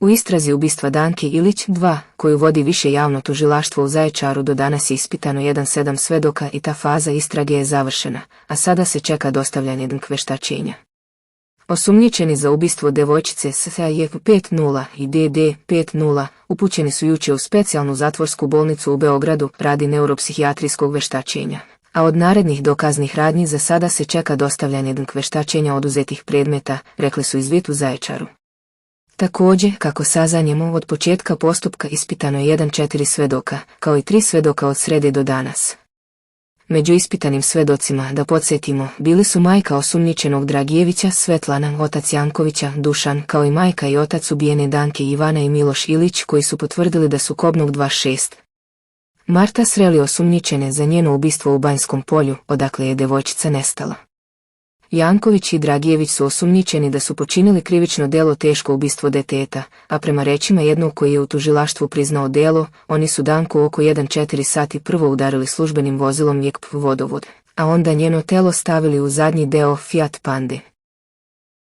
U istrazi ubistva Danke Ilić 2, koju vodi Više javno tužilaštvo u Zaječaru, do danas je ispitano 7 svedoka i ta faza istrage je završena, a sada se čeka dostavljanje vještačenja. Osumnjičeni za ubistvo devojčice SJ 5.0 i DD 5.0 upućeni su jučer u specijalnu zatvorsku bolnicu u Beogradu radi neuropsihijatrijskog vještačenja, a od narednih dokaznih radnji za sada se čeka dostavljanje vještačenja oduzetih predmeta, rekli su iz u Zaječaru. Također, kako saznajemo, od početka postupka ispitano je 4 svedoka, kao i 3 svedoka od srede do danas. Među ispitanim svedocima, da podsjetimo, bili su majka osumnjičenog Dragijevića Svetlana, otac Jankovića Dušan, kao i majka i otac ubijene Danke Ivana i Miloš Ilić, koji su potvrdili da su kobnog 26. marta sreli osumnjičene za njeno ubistvo u Banjskom polju, odakle je devojčica nestala. Janković i Dragijević su osumnjičeni da su počinili krivično djelo teško ubistvo deteta, a prema rečima jednog koji je u tužilaštvu priznao djelo, oni su Danku oko 1:04 sati prvo udarili službenim vozilom Jekp vodovod, a onda njeno telo stavili u zadnji deo Fiat Pande.